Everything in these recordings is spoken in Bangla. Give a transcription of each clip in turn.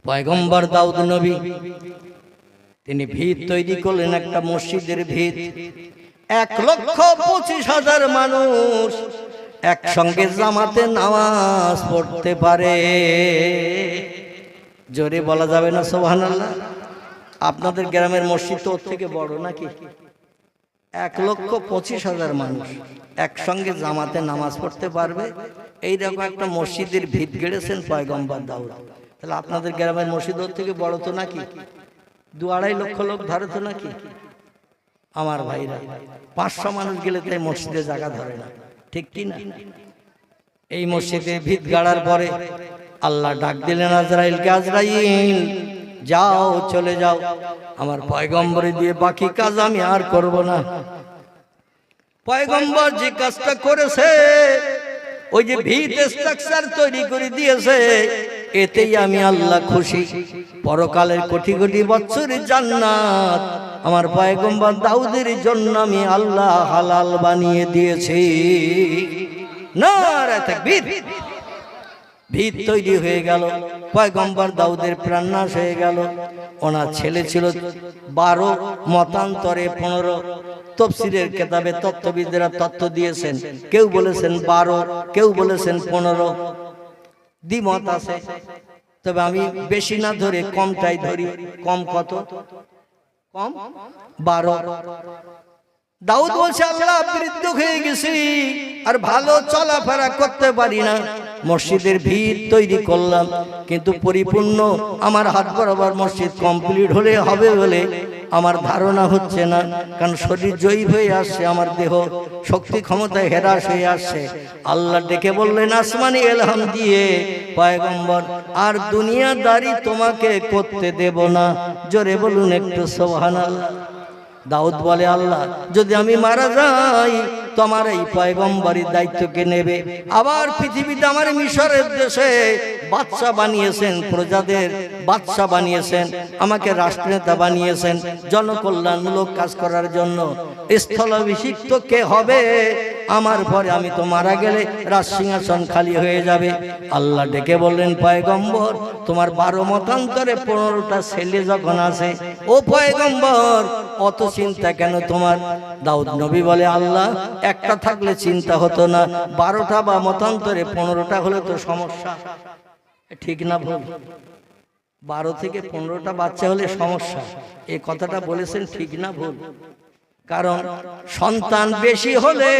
পয়গম্বর দাউদ নবী তিনি ভিত তৈরি করলেন, একটা মসজিদের ভিত। 1,25,000 মানুষ একসঙ্গে জামাতে নামাজ পড়তে পারে। জোরে বলা যাবে না সুবহানাল্লাহ? আপনাদের গ্রামের মসজিদ তো ওর থেকে বড় নাকি? 1,25,000 মানুষ একসঙ্গে জামাতে নামাজ পড়তে পারবে, এইরকম একটা মসজিদের ভিত গেড়েছেন পয়গম্বর দাউদ। তাহলে আপনাদের গ্রামের মসজিদ ওর থেকে বড় তো নাকি? 2-2.5 লক্ষ লোক ধরে তো নাকি? আমার ভাইরা, 500 মানুষ গেলে তাই মসজিদে জায়গা ধরে না, ঠিক কি না? এই মসজিদে ভিত গাড়ার পরে আল্লাহ ডাক দিলেন আজরাইলকে, আজরাইল যাও, চলে যাও, আমার পয়গম্বরে দিয়ে বাকি কাজ আমি আর করব না। পয়গম্বর যে কাজটা করেছে, ওই যে ভিত স্ট্রাকচার তৈরি করে দিয়েছে, এতেই আমি আল্লাহ খুশি। পরকালের কোটি কোটি বছরের জান্নাত আমার পয়গম্বর দাউদের জন্য আমি আল্লাহ হালাল বানিয়ে দিয়েছি। নারে তাকবীর। ভিত তৈরি হয়ে গেল, পয়গম্বর দাউদের প্রাণনাশ হয়ে গেল। ওনার ছেলে ছিল 12, মতান্তরে 15। তাফসীরের কিতাবে তত্ত্ববিদরা তত্ত্ব দিয়েছেন, কেউ বলেছেন 12, কেউ বলেছেন 15, দ্বিমত আছে। তবে আমি বেশি না ধরে কমটাই ধরি। কম কত? কম 12। দাউদ বলছে, আল্লাহ বৃদ্ধ হয়ে গেছি, আর ভালো চলাফেরা করতে পারি না। মসজিদের ভিত তৈরি করলাম, কিন্তু পরিপূর্ণ আমার হাত বরাবর মসজিদ কমপ্লিট হলে হবে বলে আমার ধারণা হচ্ছে না। কারণ শরীর জয়ীব হয়ে আসছে, আমার দেহ শক্তি ক্ষমতায় হেরাস হয়ে আসছে। আল্লাহ ডেকে বললেন আসমানি এলহাম দিয়ে, পয়গম্বর আর দুনিয়াদারি তোমাকে করতে দেব না। জোরে বলুন একটু সুবহানাল্লাহ। দাউদ বলে, আল্লাহ যদি আমি মারা যাই, তোমার এই পয়গম্বরের দায়িত্ব কে নেবে? আবার পৃথিবীতে আমার মিশরের দেশে বাদশা বানিয়েছেন, প্রজাদের বাদশা বানিয়েছেন, আমাকে রাষ্ট্রনেতা বানিয়েছেন জনকল্যাণমূলক কাজ করার জন্য। স্থলাভিষিক্ত কে হবে আমার পরে? আমি তো মারা গেলে রাজসিংহাসন খালি হয়ে যাবে। আল্লাহ ডেকে বললেন, পয়গম্বর তোমার 12 মতান্তরে 15টা ছেলে যখন আছে, ও পয়গম্বর অত চিন্তা কেন তোমার? দাউদ নবী বলে, আল্লাহ একটা থাকলে চিন্তা হতো না, 12টা বা মতান্তরে 15টা হলে তো সমস্যা। ঠিক না ভুল? 12 থেকে 15টা বাচ্চা হলে সমস্যা, এই কথাটা বলেছেন ঠিক না ভুল? কারণ সন্তান বেশি হলে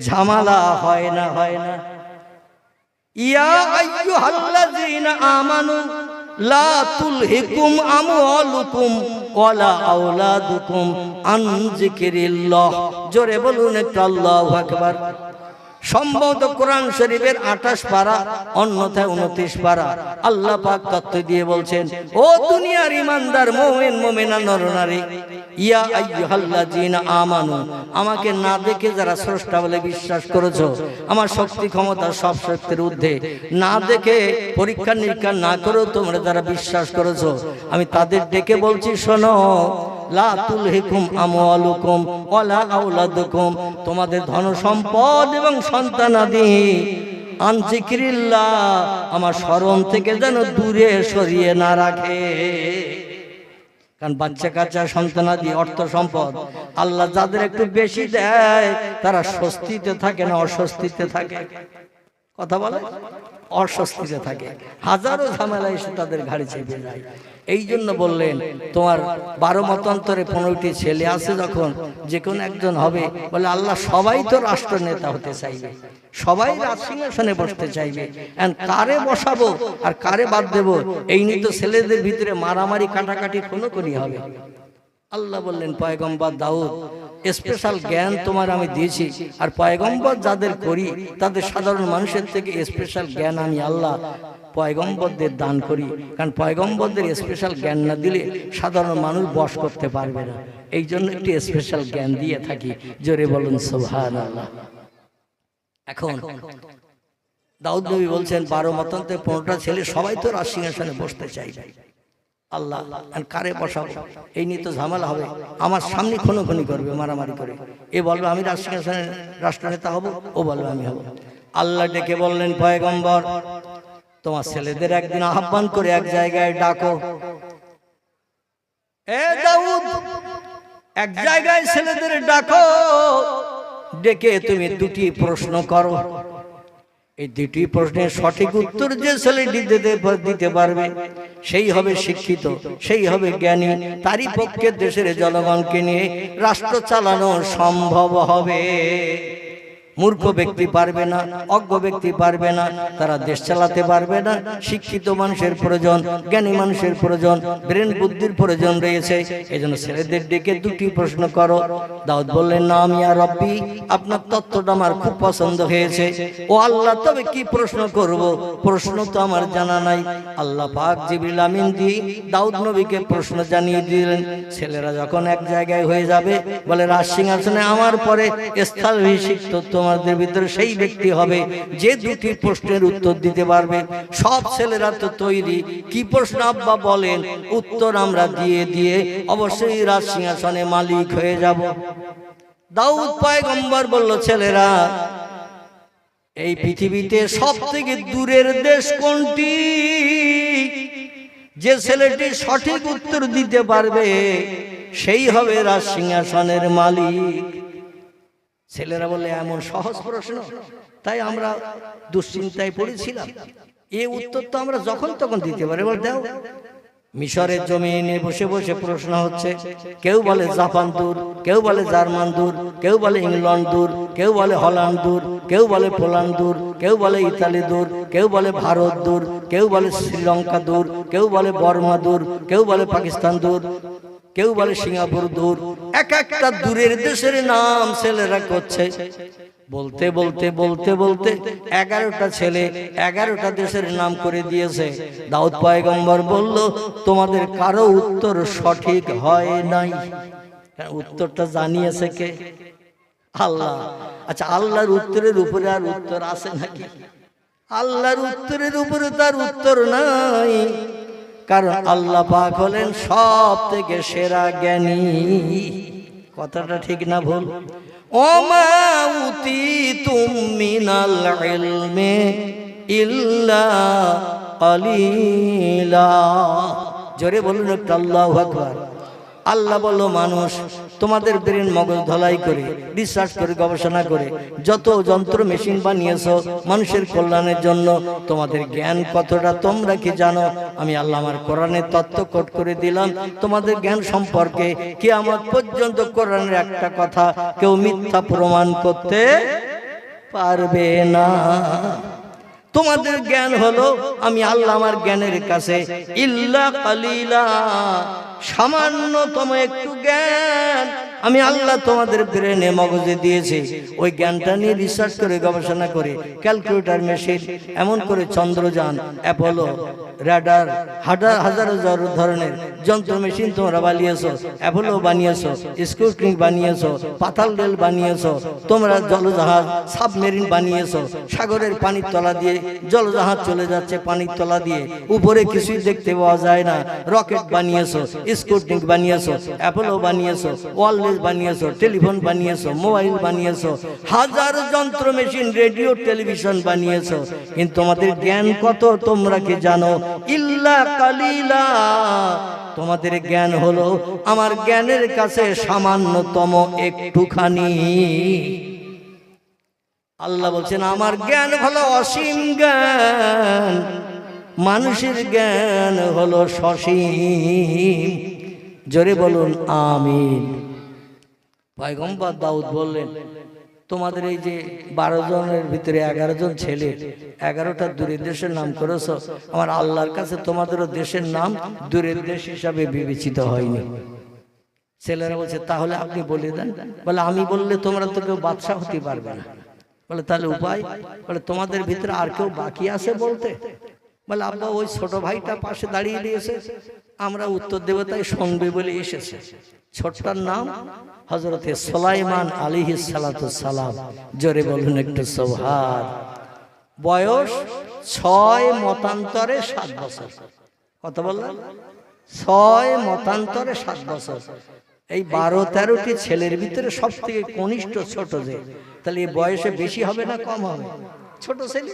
ঝামেলা হয় না, হয় না? ইয়া আইয়ুহাল্লাযীনা আমানু লা তুলহিকুম আমওয়ালুকুম ওয়ালা আওলাদুকুম আন যিকরিল্লাহ। জোরে বলুন একটু আল্লাহু আকবার। সম্ভবত কোরআন শরীফের 28 পারা, অন্যথায় 29 পারা। আল্লাহ পাক তত্ত্ব দিয়ে বলছেন, ও দুনিয়ার ইমানদার মুমিন মুমিনা নরনারী, ইয়া আইয়ুহাল্লাযীনা আমানু, আমাকে না দেখে যারা স্রষ্টা বলে বিশ্বাস করেছো, আমার শক্তি ক্ষমতা সব শক্তির ঊর্ধ্বে, না দেখে পরীক্ষা নিরীক্ষা না করেও তোমরা যারা বিশ্বাস করেছো, আমি তাদের ডেকে বলছি, শোনো, লা তুলহিকুম আমওয়ালুকুম ওয়ালা আওলাদুকুম, তোমাদের ধন সম্পদ এবং সন্তানাদি আন যিকরিল্লাহ, আমার স্মরণ থেকে যেন দূরে সরিয়ে না রাখে। কারণ বাচ্চা কাচ্চা সন্তানাদি অর্থ সম্পদ আল্লাহ যাদের একটু বেশি দেয়, তারা স্বস্তিতে থাকে না অস্বস্তিতে থাকে। কথা বলে, অস্বস্তিতে থাকে, হাজারো ঝামেলা এসে তাদের ঘাড়ে চেপে যায়। এই জন্য বললেন, তোমার 12 মতান্তরে 15টি ছেলে আছে যখন, যে কোনো একজন হবে। বলে, আল্লাহ সবাই তো রাষ্ট্রনেতা হতে চাইবে, সবাই রাজসিংহাসনে বসতে চাইবে, কারে বসাবো আর কারে বাদ দেবো, এই নিয়ে তো ছেলেদের ভিতরে মারামারি কাটাকাটি খুনোখুনি হবে। আল্লাহ বললেন, পয়গম্বর দাউদ স্পেশাল জ্ঞান তোমার আমি দিয়েছি, আর পয়গম্বর যাদের করি তাদের সাধারণ মানুষের থেকে স্পেশাল জ্ঞান আমি আল্লাহ পয়গম্বরদের দান করি। কারণ পয়গম্বরদের স্পেশাল জ্ঞান না দিলে সাধারণ মানুষ বশ করতে পারবে না, এই জন্য একটি স্পেশাল জ্ঞান দিয়ে থাকি। জোরে বলুন সুবহানাল্লাহ। এখন দাউদ নবী বলছেন, 12 মতান্তরে 15টা ছেলে, সবাই তো রাজসিংহাসনে বসতে চাইবে। আল্লাহ কারে বসাবো, এই নিয়ে তো ঝামেলা হবে, আমার সামনে খুনোখুনি করবে, মারামারি করে। এ বলবে আমি রাজসিংহাসনে রাষ্ট্রনেতা হব, ও বলবে আমি হব। আল্লাহ ডেকে বললেন, পয়গম্বর তোমার ছেলেদের একদিন আহ্বান করে এক জায়গায় ডাকো, এ দাউদ, এক জায়গায় ছেলেদের ডাকো, ডেকে তুমি দুটি প্রশ্ন করো। এই দুটি প্রশ্নের সঠিক উত্তর যে ছেলেটি দিতে পারবে সেই হবে শিক্ষিত, সেই হবে জ্ঞানী, তারই পক্ষে দেশের জনগণকে নিয়ে রাষ্ট্র চালানো সম্ভব হবে। মূর্খ ব্যক্তি পারবে না, অজ্ঞ ব্যক্তি পারবে না, তারা দেশ চালাতে পারবে না। শিক্ষিত মানুষের প্রয়োজন, জ্ঞানী মানুষের প্রয়োজন, ব্রেন বুদ্ধির প্রয়োজন রয়েছে। এই জন্য ছেলেদের ডেকে দুটি প্রশ্ন করো। দাউদ বললেন, নাম ইয়া রব্বি, আপনার তত্ত্বটা আমার খুব পছন্দ হয়েছে। ও আল্লাহ, তবে কি প্রশ্ন করব? প্রশ্ন তো আমার জানা নাই। আল্লাহ পাক জিবরিল আমিন দিয়ে দাউদ নবীকে প্রশ্ন জানিয়ে দিলেন। ছেলেরা যখন এক জায়গায় হয়ে যাবে, বলে রাজ সিংহাসনে আমার পরে স্থলাভিষিক্ত তোমাদের ভিতরে সেই ব্যক্তি হবে যে দুটি প্রশ্নের উত্তর দিতে পারবে। সব ছেলেরা তো তৈরি, কি প্রশ্ন আব্বা বলেন, উত্তর আমরা দিয়ে দিয়ে অবশ্যই রাজ সিংহাসনে মালিক হয়ে যাব। দাউদ পয়গম্বর বলল, ছেলেরা, এই পৃথিবীতে সব থেকে দূরের দেশ কোনটি? যে ছেলেটি সঠিক উত্তর দিতে পারবে সেই হবে রাজ সিংহাসনের মালিক। ছেলেরা বলে, এমন সহজ প্রশ্ন? তাই আমরা দুশ্চিন্তায় পড়েছিলাম। এই উত্তর তো আমরা যখন তখন দিতে পারি। বল দাও। মিশরের জমিনে বসে বসে প্রশ্ন হচ্ছে। কেউ বলে জাপান দূর, কেউ বলে জার্মান দূর, কেউ বলে ইংল্যান্ড দূর, কেউ বলে হল্যান্ড দূর, কেউ বলে পোল্যান্ড দূর, কেউ বলে ইতালি দূর, কেউ বলে ভারত দূর, কেউ বলে শ্রীলঙ্কা দূর, কেউ বলে বর্মা দূর, কেউ বলে পাকিস্তান দূর, কেউ বলে সিঙ্গাপুর দূর। এক একটা দূরের দেশের নাম ছেলেরা করছে। বলতে বলতে বলতে বলতে 11টা ছেলে 11টা দেশের নাম করে দিয়েছে। দাউদ পয়গম্বর বলল, তোমাদের কারো উত্তর সঠিক হয় নাই। উত্তরটা জানিয়েছে কে? আল্লাহ। আচ্ছা, আল্লাহর উত্তরের উপরে আর উত্তর আছে নাকি? আল্লাহর উত্তরের উপরে তার উত্তর নাই, কারণ আল্লাহ পাক হলেন সব থেকে সেরা জ্ঞানী। কথাটা ঠিক না ভুল? ওমা উতিতুম মিনাল ইলমি ইল্লা কালিলা। জোরে বলুন একটু আল্লাহু আকবার। আল্লাহ বলল, মানুষ তোমাদের ব্রেন মগজ ধলাই করে, রিসার্চ করে, গবেষণা করে যত যন্ত্র মেশিন বানিয়েছো মানুষের কল্যাণের জন্য, তোমাদের জ্ঞান কতটা তোমরা কি জানো? আমি আল্লাহ আমার কোরআনের তত্ত্ব কোট করে দিলাম তোমাদের জ্ঞান সম্পর্কে। কিয়ামত পর্যন্ত কোরআনের একটা কথা কেউ মিথ্যা প্রমাণ করতে পারবে না। তোমাদের জ্ঞান হলো, আমি আল্লাহ আমার জ্ঞানের কাছে ইল্লা কালিলা, সামান্যতম একটু জ্ঞান আমি আল্লাহ তোমাদের ব্রেনে মগজে দিয়েছি। ওই জ্ঞানটা নিয়ে রিসার্চ করে, গবেষণা করে, ক্যালকুলেটর মেশিন, এমন করে চন্দ্রযান, অ্যাপোলো, রাডার, হাজার হাজার ধরনের যন্ত্র মেশিন তোমরা বানিয়েছো। অ্যাপোলো বানিয়েছো, স্কুটনিক বানিয়েছো, পাতাল রেল বানিয়েছো, তোমরা জলজাহাজ, সাবমেরিন বানিয়েছো, সাগরের পানির তলা দিয়ে জলজাহাজ চলে যাচ্ছে, পানির তলা দিয়ে, উপরে কিছুই দেখতে পাওয়া যায় না। রকেট বানিয়েছো, স্কুটনিক বানিয়েছো, অ্যাপোলো বানিয়েছো, ওয়ারলেস বানিয়েছো, টেলিফোন বানিয়েছো, মোবাইল বানিয়েছো, হাজার যন্ত্র মেশিন, রেডিও, টেলিভিশন বানিয়েছো। কিন্তু তোমাদের জ্ঞান কত তোমরা কি জানো? ইল্লা কালিলা। তোমাদের জ্ঞান হলো আমার জ্ঞানের কাছে সামান্যতম একটুখানি। আল্লাহ বলছেন, আমার জ্ঞান হলো অসীম জ্ঞান, মানুষের জ্ঞান হলো সসীম। জোরে বলুন আমিন। পয়গম্বর দাউদ বললেন, তোমাদের এই যে 12 জনের ভিতরে 11 জন ছেলে 11টা দূরের দেশের নাম করেছো, আমার আল্লাহর কাছে তোমাদেরও দেশের নাম দূরের দেশ হিসাবে বিবেচিত হয়নি। ছেলেরা বলছে, তাহলে আপনি বলে দেন। বলে, আমি বললে তোমরা তো কেউ বাদশা হতে পারবে না। বলে, তাহলে উপায়? বলে, তোমাদের ভিতরে আর কেউ বাকি আছে বলতে? বলে, আব্বা ওই ছোট ভাইটা পাশে দাঁড়িয়ে দিয়েছে, আমরা উত্তর দেব তাই শুনবে বলে এসেছে। ছোটটার নাম হযরতে সুলাইমান আলাইহিস সালাতু সালাম। জোরে বলুন একটু সুবহান। বয়স 6 মতান্তরে 7 বছর। কত বললেন? 6 মতান্তরে 7 বছর। এই 12-13টি ছেলের ভিতরে সব থেকে কনিষ্ঠ ছোট যে, তাহলে এই বয়সে বেশি হবে না কম হবে? ছোট ছেলে।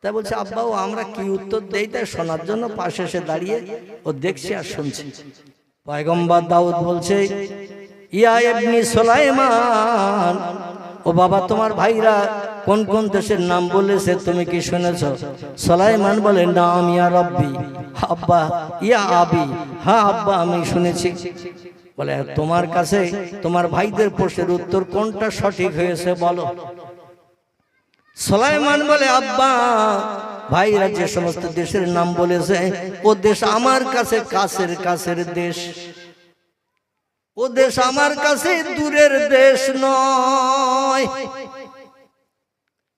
তাই বলছে আব্বা ও আমরা কি উত্তর দেই তাই শোনার জন্য পাশে এসে দাঁড়িয়ে ও দেখছে আর শুনছে। পয়গম্বর দাউদ বলছে ইয়া ইবনি সুলাইমান, ও বাবা তোমার ভাইরা কোন কোন দেশের নাম বলেছে তুমি কি শুনেছো? সুলাইমান বলে নাম ইয়া রব্বি, আব্বা ইয়া আবি, হ্যাঁ আব্বা আমি শুনেছি। বলে তোমার কাছে তোমার ভাইদের প্রশ্নের উত্তর কোনটা সঠিক হয়েছে বলো। সুলাইমান বলে আব্বা ভাইরা যে সমস্ত দেশের নাম বলেছে ও দেশ আমার কাছে কাছের কাছের দেশ, ও দেশ আমার কাছে দূরের দেশ নয়।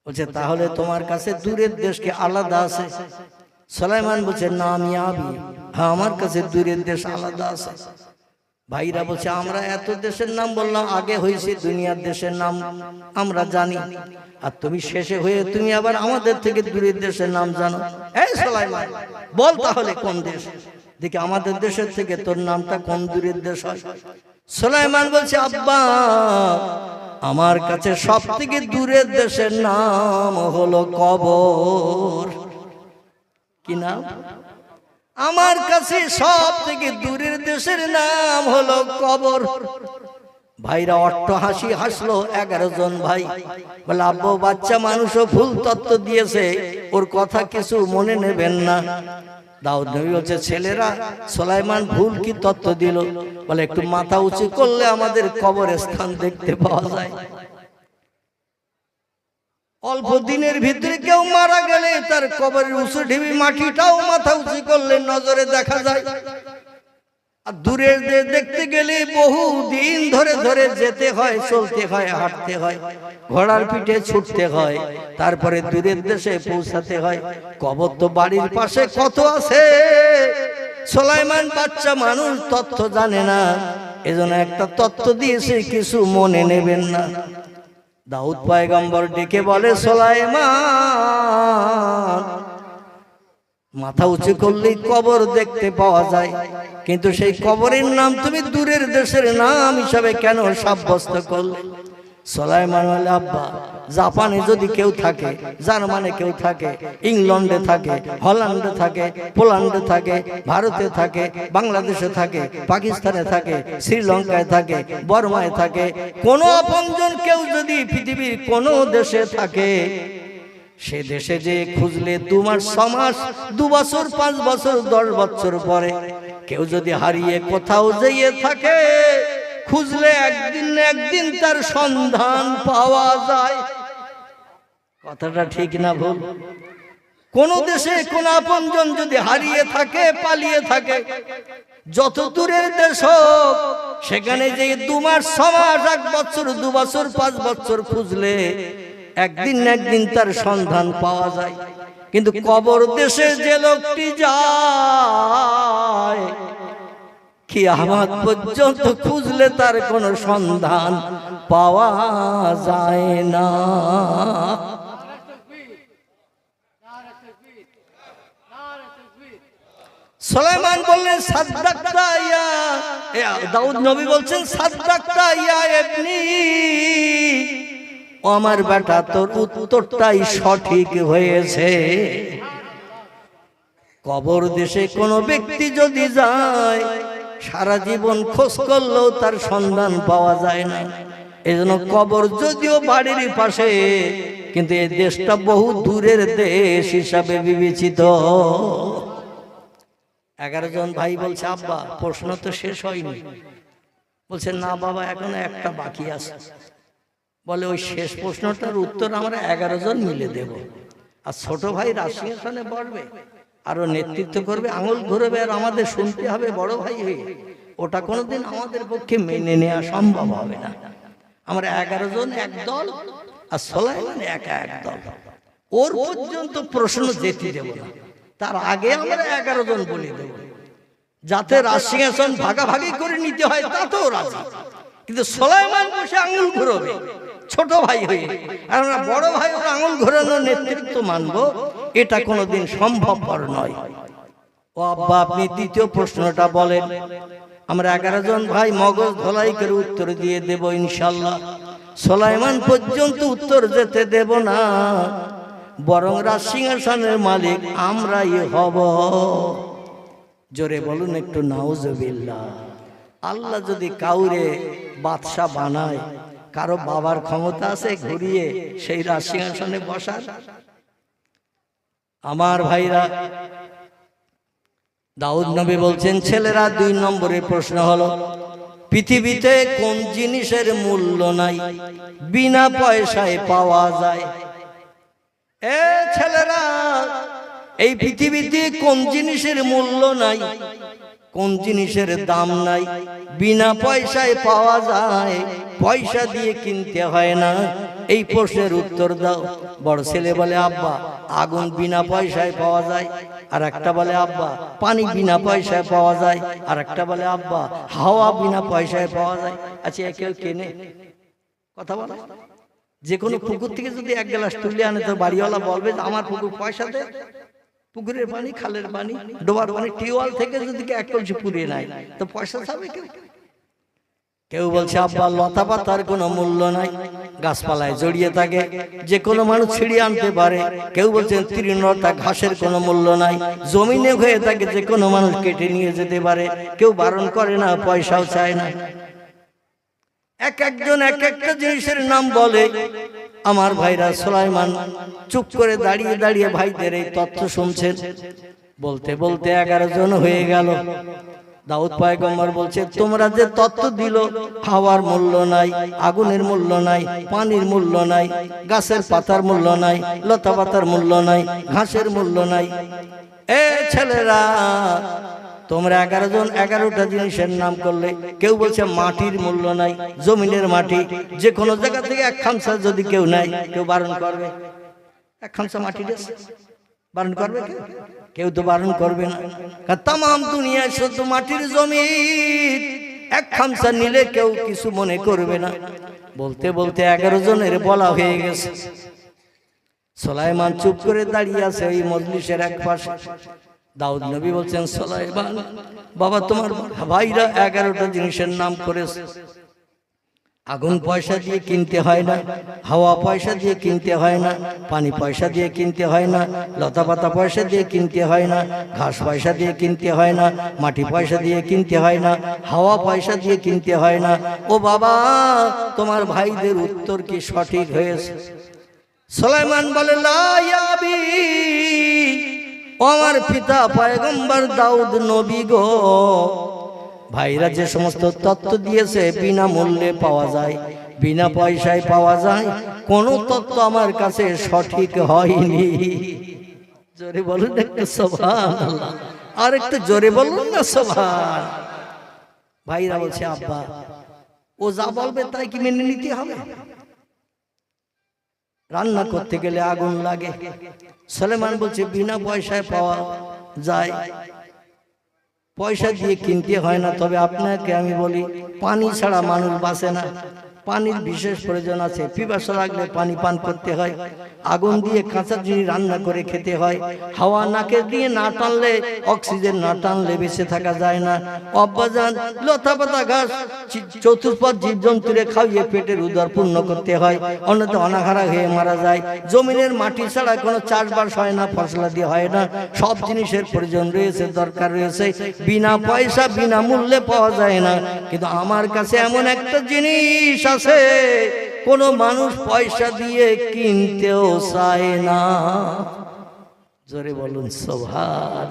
বলছে তাহলে তোমার কাছে দূরের দেশ কি আলাদা আছে? সুলাইমান বলছে না আমি আবি, হ্যাঁ আমার কাছে দূরের দেশ আলাদা আছে। ভাইরা বলছে আমরা এত দেশের নাম বললাম, আগে হয়েছে দুনিয়ার দেশের নাম আমরা জানি, আর তুমি শেষে হয়ে তুমি আবার আমাদের থেকে দূরের দেশের নাম জানো। এই সুলাইমান বল তাহলে কোন দেশ, দেখি আমাদের দেশের থেকে তোর নামটা কোন দূরের দেশ হয়। সুলাইমান বলছে আব্বা আমার কাছে সব থেকে দূরের দেশের নাম হলো কবর। কি নাম? আমার কাছে সব থেকে দূরের দেশের নাম হলো কবর। ভাইরা অট্ট হাসি হাসলো 11 জন ভাই। বলে আব্বু বাচ্চা মানুষও ভুল তত্ত্ব দিয়েছে, ওর কথা কিছু মনে নেবেন না। দাউদ নবী বলছে ছেলেরা সুলাইমান ভুল কি তত্ত্ব দিল? বলে একটু মাথা উঁচু করলে আমাদের কবরের স্থান দেখতে পাওয়া যায়। অল্প দিনের ভিতরে কেউ মারা গেলে তার কবরের উঁচু ঢিবি মাটিটাও মাথা উঁচু করলে নজরে দেখা যায়। আর দূরের দেশ দেখতে গেলে বহু দিন ধরে ধরে যেতে হয়, চলতে হয়, হাঁটতে হয়, ঘোড়ার পিঠে ছুটতে হয়, তারপরে দূরের দেশে পৌঁছাতে হয়। কবর তো বাড়ির পাশে কত আছে। সুলাইমান বাচ্চা মানুষ তথ্য জানে না, এজন্য একটা তথ্য দিয়েছে, কিছু মনে নেবেন না। দাউদ পয়গম্বর ডেকে বলে সুলাইমান মাথা উঁচু করলেই কবর দেখতে পাওয়া যায়, কিন্তু সেই কবরের নাম তুমি দূরের দেশের নাম হিসাবে কেন সাব্যস্ত করলে? সুলাইমান বলে আব্বা জাপানে যদি কেউ থাকে, জার্মানে কেউ থাকে, ইংল্যান্ডে থাকে, হল্যান্ডে থাকে, পোল্যান্ডে থাকে, ভারতে থাকে, বাংলাদেশে থাকে, পাকিস্তানে থাকে, শ্রীলঙ্কায় থাকে, বর্মায় থাকে, কোনো আপনজন কেউ যদি পৃথিবীর কোনো দেশে থাকে, সে দেশে যে খুঁজলে 2 মাস 6 মাস 2 বছর 5 বছর 10 বছর পরে কেউ যদি হারিয়ে কোথাও যেয়ে থাকে, খুঁজলে একদিন না একদিন তার সন্ধান পাওয়া যায়। কথাটা ঠিক না ভুল? কোন দেশে কোন আপনজন যদি হারিয়ে থাকে, পালিয়ে থাকে, যত দূরের দেশ হোক, সেখানে যে 2 মাস 6 মাস 1 বছর 2 বছর 5 বছর খুঁজলে একদিন না একদিন তার সন্ধান পাওয়া যায়। কিন্তু কবর দেশে যে লোকটি যায়, কিয়ামত পর্যন্ত খুঁজলে তার কোনো সন্ধান পাওয়া যায় না। সুলাইমান বললেন সাদ্দাকতা ইয়া, দাউদ নবী বলছেন সাদ্দাকতা ইয়া ইবনি, ও আমার বেটা তোর উত্তরটাই সঠিক হয়েছে। কবর দেশে কোনো ব্যক্তি যদি যায়, সারা জীবন খোঁজ করলেও তার সন্ধান পাওয়া যায় না। এজন্য কবর যদিও বাড়ির পাশে, কিন্তু এই দেশটা বহু দূরের দেশ হিসাবে বিবেচিত। 11 জন ভাই বলছে আব্বা প্রশ্ন তো শেষ হয়নি। বলছে না বাবা এখনো একটা বাকি আছে। বলে ওই শেষ প্রশ্নটার উত্তর আমরা 11 জন মিলে দেব, আর ছোট ভাই রাশিয়ানে বলবে, আরো নেতৃত্ব করবে, আঙুল ঘুরবে, আর আমাদের শুনতে হবে বড় ভাই হয়ে। ওটা কোনোদিন আমাদের পক্ষে মেনে নেওয়া সম্ভব হবে না। আমরা 11 জন এক দল, আর সুলাইমান একা এক দল। ওর পর্যন্ত প্রশ্ন যেতে দেব না, তার আগে আমরা 11 জন বলে দেব, যাতে রাশিয়ান ভাগাভাগি করে নিতে হয় তাতেও রাজি। কিন্তু সুলাইমান বসে আঙুল ঘুরবে ছোট ভাই হয়ে, আর আমরা বড় ভাই ওর আঙুল ঘোরানোর নেতৃত্ব মানবো, এটা কোনোদিন সম্ভবপর নয়। ও আব্বা আপনি দ্বিতীয় প্রশ্নটা বলেন। আমরা 11 জন ভাই মগজ ধলাই করে উত্তর দিয়ে দেব ইনশাআল্লাহ। সুলাইমান পর্যন্ত উত্তর যেতে দেব না। বরং রাজসিংহাসনের মালিক আমরাই হব। জোরে বলুন একটু নাউজুবিল্লাহ। আল্লাহ যদি কাউরে বাদশা বানায়, কারো বাবার ক্ষমতা আছে ঘুরিয়ে সেই রাজসিংহাসনে বসার? আমার ভাইরা, দাউদ নবী বলছেন, ছেলেরা 2 নম্বরের প্রশ্ন হলো, পৃথিবীতে কোন জিনিসের মূল্য নাই, বিনা পয়সায় পাওয়া যায়? এ ছেলেরা, এই পৃথিবীতে কোন জিনিসের মূল্য নাই, কোন জিনিসের দাম নাই, বিনা পয়সায় পাওয়া যায়, পয়সা দিয়ে কিনতে হয় না? এই প্রশ্নের উত্তর দাও। বড় ছেলে বলে, আব্বা আগুন বিনা পয়সায় পাওয়া যায়। আর একটা বলে, আব্বা পানি বিনা পয়সায় পাওয়া যায়। আর একটা বলে, আব্বা হাওয়া বিনা পয়সায় পাওয়া যায়। আচ্ছা, কেউ কেনে? কথা বলে। যে কোনো পুকুর থেকে যদি 1 গ্লাস তুলে আনে, তো বাড়িওয়ালা বলবে যে আমার পুকুর পয়সা দে। পুকুরের পানি, খালের পানি, ডোবার পানি, টিউবওয়েল থেকে যদি 1 কলসি পুড়িয়ে নেয়, তো পয়সা পাবে কেউ? কেউ বলছে, আব্বা লতা পাতার কোনো মূল্য নাই, গাছপালায় জড়িয়ে থাকে, যে কোনো মানুষ ছিঁড়িয়ে আনতে পারে। কেউ বলছেন তৃণলতা ঘাসের কোনো মূল্য নাই, জমিনে হয়ে থাকে, যে কোনো মানুষ কেটে নিয়ে যেতে পারে, কেউ বারণ করে না, পয়সাও চায় না। এক একজন এক একটা জিনিসের নাম বলে। আমার ভাইরা, সুলাইমান চুপ করে দাঁড়িয়ে দাঁড়িয়ে ভাইদের এই তথ্য শুনছেন। বলতে বলতে 11 জন হয়ে গেল। দাউদ পয়গম্বর বলছে, তোমরা যে তত্ত্ব দিল, হাওয়ার মূল্য নাই, আগুনের মূল্য নাই, পানির মূল্য নাই, গাছের পাতার মূল্য নাই, লতা পাতার মূল্য নাই, ঘাসের মূল্য নাই। এ ছেলেরা, তোমরা 11 জন 11টা জিনিসের নাম করলে। কেউ বলছে মাটির মূল্য নাই, জমিনের মাটি, যে কোনো জায়গা থেকে 1 খামসা যদি কেউ নেয়, কেউ বারণ করবে? 1 খামসা মাটি বারণ করবে কেউ? কেউ তো বারণ করবে না। তাম দুনিয়ায় শুধু মাটির জমিন, 1 খামসা নিলে কেউ কিছু মনে করবে না। বলতে বলতে 11 জনের বলা হয়ে গেছে। সুলাইমান চুপ করে দাঁড়িয়ে আছে ওই মজলিসের এক পাশে। দাউদ নবী বলছেন, সুলাইমান বাবা, তোমার ভাইরা 11টা জিনিসের নাম করেছে। আগুন পয়সা দিয়ে কিনতে হয় না, হাওয়া পয়সা দিয়ে কিনতে হয় না, পানি পয়সা দিয়ে কিনতে হয় না, লতা পাতা পয়সা দিয়ে কিনতে হয় না, ঘাস পয়সা দিয়ে কিনতে হয় না, মাটি পয়সা দিয়ে কিনতে হয় না, হাওয়া পয়সা দিয়ে কিনতে হয় না। ও বাবা, তোমার ভাইদের উত্তর কি সঠিক হয়েছে? সুলাইমান বলে, লা ইয়া আবি, আমার পিতা পয়গম্বর দাউদ নবী গো, ভাইরা যে সমস্ত তত্ত্ব দিয়েছে বিনা মূল্যে পাওয়া যায়, বিনা পয়সায় পাওয়া যায়, কোন তত্ত্ব আমার কাছে সঠিক হয়নি। জোরে বলুন একটু সুবহানাল্লাহ। আর একটু জোরে বলুন না সুবহান। ভাইরা বলছে, আব্বা ও যা বলবে তাই কি মেনে নিতে হবে? রান্না করতে গেলে আগুন লাগে। সুলাইমান বলছে, বিনা পয়সায় পাওয়া যায়, পয়সা দিয়ে কিনতে হয় না। তবে আপনাকে আমি বলি, পানি ছাড়া মানুষ বাঁচে না। পানির বিশেষ প্রয়োজন আছে, পিপাসা লাগলে পানি পান করতে হয়। আগুন দিয়ে কাঁচা জিনিস রান্না করে খেতে হয়। হাওয়া নাকে দিয়ে না টানলে, অক্সিজেন না টানলে বেঁচে থাকা যায় না। অব্বাজান লতা পাতা ঘাস চতুষ্পদ জীবজন্তুরে খাইয়ে পেটের উদর পূর্ণ করতে হয়, অন্যথা অনাহারা হয়ে মারা যায়। জমিনের মাটি ছাড়া কোনো চাষবাস হয় না, ফসলাদি হয় না। সব জিনিসের প্রয়োজন রয়েছে, দরকার রয়েছে, বিনা পয়সা বিনা মূল্যে পাওয়া যায় না। কিন্তু আমার কাছে এমন একটা জিনিস আছে, কোন মানুষ পয়সা দিয়ে কিনতেও চায় না। জোরে বলুন সুবহান।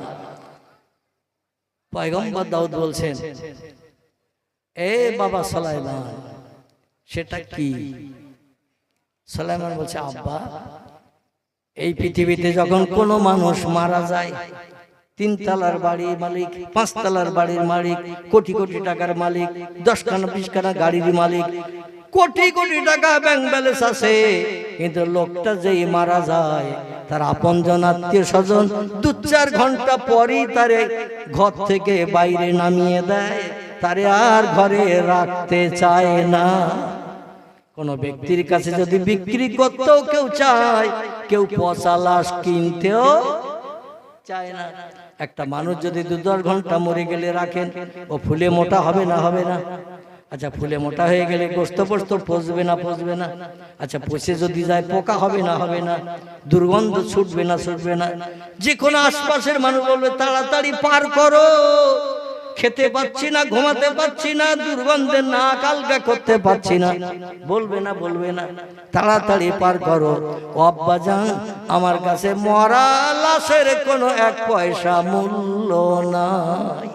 পয়গম্বর দাউদ বলছেন, এ বাবা সুলাইমান, সেটা কি? সুলাইমান বলছে, আব্বা এই পৃথিবীতে যখন কোনো মানুষ মারা যায়, 3 তলার বাড়ির মালিক, 5 তলার বাড়ির মালিক, কোটি কোটি টাকার মালিক, 10খানা 20খানা গাড়ির মালিক, কোটি কোটি টাকা ব্যাংক ব্যালেন্স আছে, কিন্তু লোকটা যেই মারা যায়, তার আপনজন আত্মীয় স্বজন 2-4 ঘন্টা পরই তারে ঘর থেকে বাইরে নামিয়ে দেয়, তারে আর ঘরে রাখতে চায় না। কোন ব্যক্তির কাছে যদি বিক্রি করতেও কেউ চায়, কেউ পচা লাশ কিনতেও চায় না। একটা মানুষ যদি 2-10 ঘন্টা মরে গেলে রাখেন, ও ফুলে মোটা হবে না? হবে না? আচ্ছা ফুলে মোটা হয়ে গেলে গোস্ত পোস্ত পচবে না পচবে না? আচ্ছা পচে যদি যায় পোকা হবে না হবে না? দুর্গন্ধ ছুটবে না ছুটবে না? যে কোনো আশপাশের মানুষ বলবে তাড়াতাড়ি পার করো, খেতে পাচ্ছি না, ঘুমাতে পাচ্ছি না, দুর্গন্ধে নাক আলগা করতে পাচ্ছি না, বলবে না বলবে না? তাড়াতাড়ি পার করো। ও আব্বাজান, আমার কাছে মরা লাশের কোনো এক পয়সা মূল্য নাই।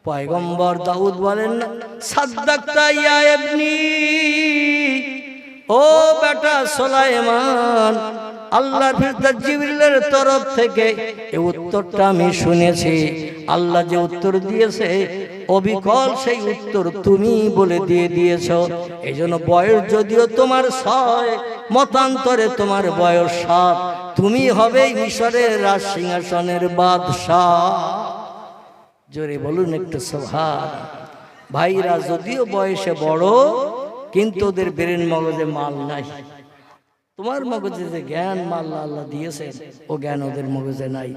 পয়গম্বর দাউদ বলেন না, সাদ্দাকতা ইয়া ইবনি, ও বেটা সুলাইমান, আল্লাহর ফেরেশতা জিবরিলের তরফ থেকে এই উত্তরটা আমি শুনেছি। আল্লাহ যে উত্তর দিয়েছে অবিকল সেই উত্তর তুমি বলে দিয়ে দিয়েছো। এই জন্য বয়স যদিও তোমার 6, মতান্তরে তোমার বয়স 7, তুমি হবে মিশরের রাজ সিংহাসনের বাদশাহ। জোরে বলুন একটু সুবহান। ভাইরা যদিও বয়সে বড়, কিন্তু ওদের ব্রেন মগজে মাল নাই। তোমার মগজে যে জ্ঞান মাল আল্লাহ দিয়েছেন, ও জ্ঞান ওদের মগজে নাই।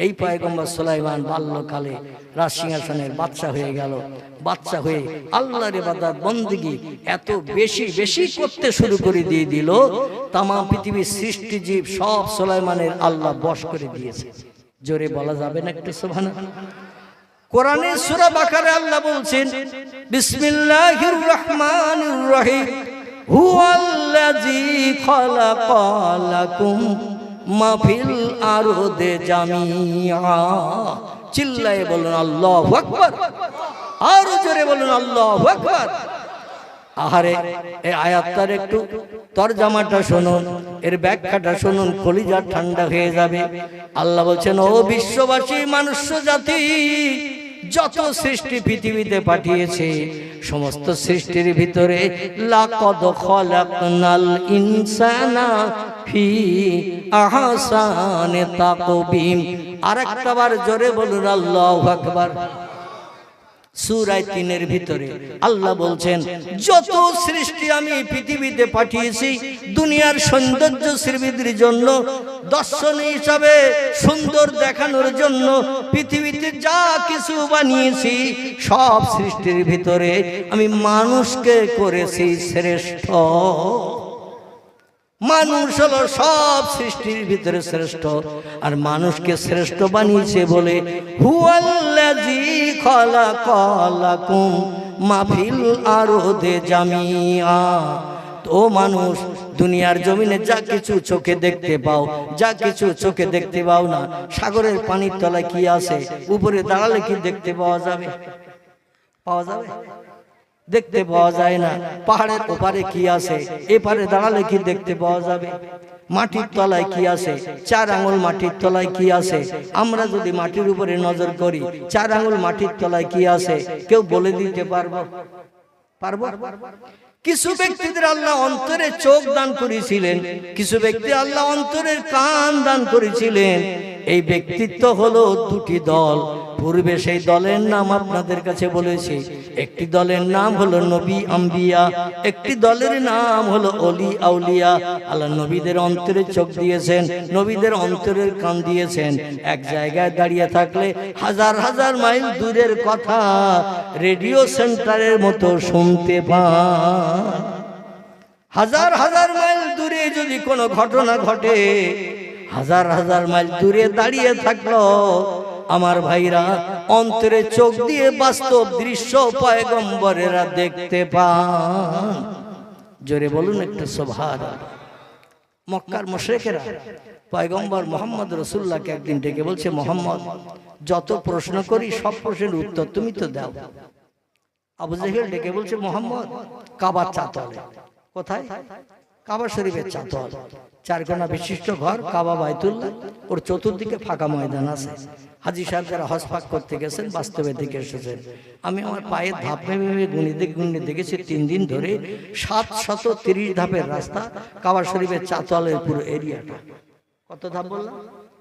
এই পয়গম্বর সুলাইমান বাল্যকালে রাজ সিংহাসনের বাদশা হয়ে গেল। বাদশা হয়ে আল্লাহর ইবাদত বন্দেগী এত বেশি বেশি করতে শুরু করে দিয়ে দিল, তাম পৃথিবীর সৃষ্টি জীব সব সুলাইমানের আল্লাহ বশ করে দিয়েছে। জোরে বলা যাবে না একটু সুবহানাল্লাহ? কোরআনে সূরা বাকারে আল্লাহ বলছেন, বিসমিল্লাহির রহমানির রহিম, হুয়াল্লাযী খালাকা লাকুম মা ফিল আরদি জামিআ। চিল্লায়ে বলুন আল্লাহু আকবার, আর জোরে বলুন আল্লাহু আকবার। আহারে, এই আয়াতটার একটু তরজমাটা শুনুন, এর ব্যাখ্যাটা শুনুন, কলিজা ঠান্ডা হয়ে যাবে। আল্লাহ বলছেন, ও বিশ্ববাসী মানুষ জাতি, যত সৃষ্টি পৃথিবীতে পাঠিয়েছে সমস্ত সৃষ্টির ভিতরে লাকাদ খালাকনাল ইনসানা ফি আহসানি তাকবীম। আরেকটাবার জোরে বলুন আল্লাহু আকবার। সূরা 3 ভিতরে আল্লাহ বলছেন, যত সৃষ্টি আমি পৃথিবীতে পাঠিয়েছি দুনিয়ার সৌন্দর্য সৃষ্টির জন্য, দর্শন হিসাবে সুন্দর দেখানোর জন্য, পৃথিবীতে যা কিছু বানিয়েছি সব সৃষ্টির ভিতরে আমি মানুষকে করেছি শ্রেষ্ঠ। মানুষ হলো সব সৃষ্টির ভিতরে শ্রেষ্ঠ, আর মানুষকে শ্রেষ্ঠ বানিয়েছে বলে হুয়াল্লাযী খালাকা লাকুম মা ফিল আরদি জামিআ। ও মানুষ, দুনিয়ার জমিনে যা কিছু চোখে দেখতে পাও, যা কিছু চোখে দেখতে পাও না, সাগরের পানির তলায় কি আছে, উপরে দাঁড়ালে কি দেখতে পাওয়া যাবে? পাওয়া যাবে? দেখতে পাওয়া যায় না। পাহাড়ের ওপারে কি আছে, এপারে দাঁড়ালে কি দেখতে পাওয়া যাবে? মাটির তলায় কি আছে, 4 আঙ্গুল মাটির তলায় কি আছে? আমরা যদি মাটির উপরে নজর করি, 4 আঙ্গুল মাটির তলায় কি আছে কেউ বলে দিতে পারবো? পারবো? কিছু ব্যক্তিদের আল্লাহ অন্তরে চোখ দান করেছিলেন, কিছু ব্যক্তি আল্লাহ অন্তরের কান দান করেছিলেন। এই ব্যক্তিত্ব হলো 2টি দল। পূর্বে সেই দলের নাম আপনাদের কাছে বলেছি। একটি দলের নাম হলো নবী আম্বিয়া, একটি দলের নাম হলো অলি আউলিয়া। আল্লাহ নবীদের অন্তরে চোখ দিয়েছেন, নবীদের অন্তরের কান দিয়েছেন। এক জায়গায় দাঁড়িয়ে থাকলে হাজার হাজার মাইল দূরের কথা রেডিও সেন্টারের মতো শুনতে পান। হাজার হাজার মাইল দূরে যদি কোনো ঘটনা ঘটে, হাজার হাজার মাইল দূরে দাঁড়িয়ে থাকলো আমার ভাইরা অন্তরে চোখ দিয়ে বাস্তব দৃশ্য পয়গম্বরেরা দেখতে পান। জোরে বলুন একটু সুবহানাল্লাহ। মক্কার মুশরিকেরা পয়গম্বর মুহাম্মদ রাসূলুল্লাহকে একদিন ডেকে বলছে, মুহাম্মদ, যত প্রশ্ন করি সব প্রশ্নের উত্তর তুমি তো দাও। আবু জেহেল ডেকে বলছে, মুহাম্মদ, কাবার চাতলে। কোথায়? কাবা শরীফের চাতল, 4 কোণা বিশিষ্ট ঘর, কাবা বাইতুল্লাহ, ওর চতুর্দিকে ফাঁকা ময়দান আছে। হাজী সাহেব যারা হজ পাক করতে গেছেন বাস্তবে দিকে এসেছেন। আমি আমার পায়ের ধাপ ভেবে গুণে দেখেছি 3 দিন ধরে 730 ধাপের রাস্তা কাবা শরীফের চাতলের পুরো এরিয়াটা। কত ধাপ বললাম?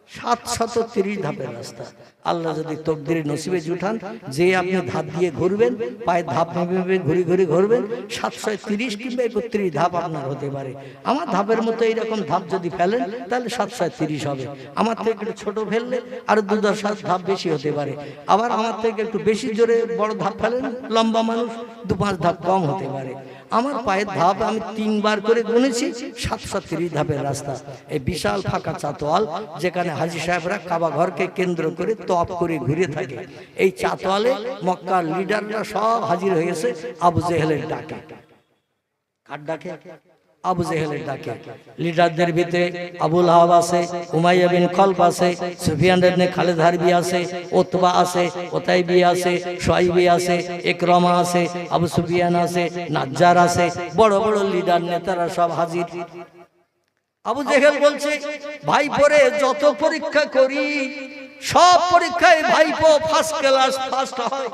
730 ধাপের রাস্তা। আল্লাহ যদি তকদিরে নসিবে জুঠান যে আপনি ধাপ দিয়ে ঘুরবেন, পায়ে ধাপ নেবে ঘুরে ঘুরে ঘুরবেন, 730 কিংবা 31 ধাপ আপনার হতে পারে। আমার ধাপের মতো এইরকম ধাপ যদি ফেলেন তাহলে 730 হবে। আমার থেকে একটু ছোট ফেললে আরো 2-7 ধাপ বেশি হতে পারে। আবার আমার থেকে একটু বেশি জোরে বড় ধাপ ফেলেন, লম্বা মানুষ 2-5 ধাপ কম হতে পারে। আমার পায়ের ধাপ আমি 3 বার করে গুনেছি, 730 ধাপের রাস্তা। এই বিশাল ফাঁকা চাতোয়াল, যেখানে হাজী সাহেবরা কাবা ঘরকে কেন্দ্র করে তপ করে ঘুরে থাকে, এই চাতোয়ালে মক্কার লিডাররা সব হাজির হয়ে গেছে আবু জেহেলের ডাকে। কার ডাকে? আবু জেহেলের ডাকে। লিডারদের ভিতরে আবুল আহাব আছে, উমাইয়া বিন খলফ আছে, সুফিয়ান ইবনে খালিদ হারবি আছে, উতবা আছে, উতাইবি আছে, শুআইবি আছে, ইকরামা আছে, আবু সুফিয়ান আছে, নাজ্জার আছে, বড় বড় লিডার নেতারা সব হাজির। আবু জেহেল বলছে, ভাইপোরে যত পরীক্ষা করি সব পরীক্ষায় ভাইপো ফার্স্ট ক্লাস ফার্স্ট হয়,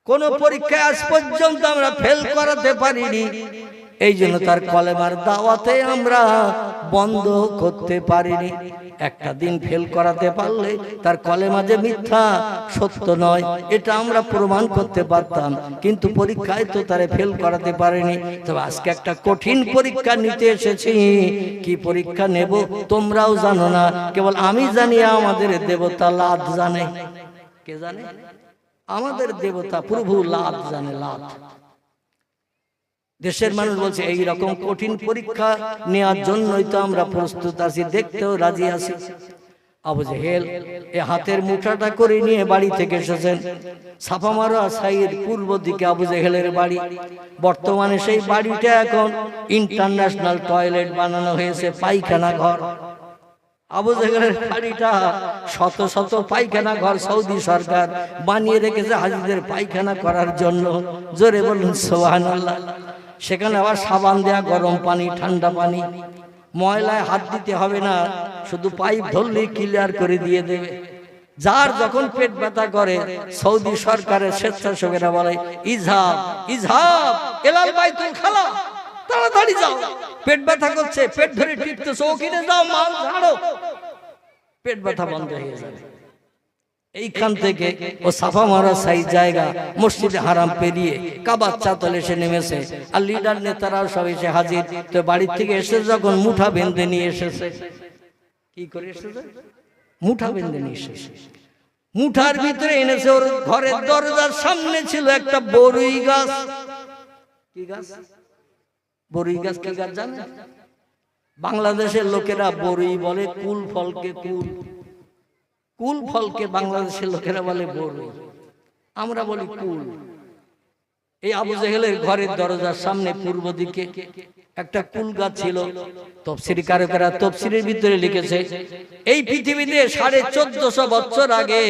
কোন পরীক্ষায় আজ পর্যন্ত আমরা ফেল করাতে পারিনি। এই জন্য তার কলেমার দাওয়াতে আমরা বন্ধ করতে পারিনি। একটা দিন ফেল করাতে পারলে তার কলেমা যে মিথ্যা সত্য নয় এটা আমরা প্রমাণ করতে পারতাম, কিন্তু পরীক্ষায় তো তারে ফেল করাতে পারিনি। তবে আজকে একটা কঠিন পরীক্ষা নিতে এসেছি। কি পরীক্ষা নেব তোমরাও জানো না, কেবল আমি জানি, আমাদের দেবতা লাত জানে। কে জানে? আমাদের দেবতা প্রভু লাত জানে। লাত। দেশের মানুষ বলছে এই রকম কঠিন পরীক্ষা নেওয়ার জন্যই তো আমরা প্রস্তুত আছি, দেখতেও রাজি আছি। আবু জেহেল এ হাতের মুঠাটা করে নিয়ে বাড়ি থেকে এসেছেন। সাফামারা সাইয়ের পূর্ব দিকে আবু জেহেলের বাড়ি। বর্তমানে সেই বাড়িটা এখন ইন্টারন্যাশনাল টয়লেট বানানো হয়েছে, পায়খানা ঘর। আবু জেহেলের বাড়িটা শত শত পায়খানা ঘর সৌদি সরকার বানিয়ে রেখেছে হাজিদের পায়খানা করার জন্য। জোরে বলুন সুবহানাল্লাহ। সেখানে আবার সাবান দেয়া, গরম পানি, ঠান্ডা পানি, ময়লায় হাত দিতে হবে না, শুধু পাইপ ধরলেই ক্লিয়ার করে দিয়ে দেবে। যার যখন পেট ব্যথা করে সৌদি সরকারের স্বেচ্ছাসেবীরা বলে ইজহাব ইজহাব এলাল বাইতুল খালা, তাড়াতাড়ি যাও, পেট ব্যথা করছে, পেট ধরে টিপতেছে, ওখানে যাও, মাল ঝাড়ো, পেট ব্যথা বন্ধ হয়ে যাবে। এইখান থেকে ও সাফা মারা সাই জায়গা মসজিদে হারাম পেরিয়ে কাবার চাতলে এসে নেমেছে। আর লিডার নেতারাও সব এসে হাজির। তো বাড়ি থেকে এসে যখন মুঠা বেঁধে নিয়ে এসেছে, কি করে এসেছে? মুঠা বেঁধে নিয়ে এসেছে। মুঠার ভিতরে এনেছে, ওর ঘরের দরজার সামনে ছিল একটা বরই গাছ। কি গাছ? বরই গাছ। কি গাছ জানেন? বাংলাদেশের লোকেরা বরই বলে, কুল ফলকে কুল, কুল ফলকে বাংলাদেশের লোকেরা বলে বরই, আমরা বলি কুল। এই আবু জেহেলের ঘরের দরজার সামনে পূর্ব দিকে একটা কুল গাছ ছিল। তাফসীরি কারকেরা তাফসীরের ভিতরে লিখেছে এই পৃথিবীতে 1450 বছর আগে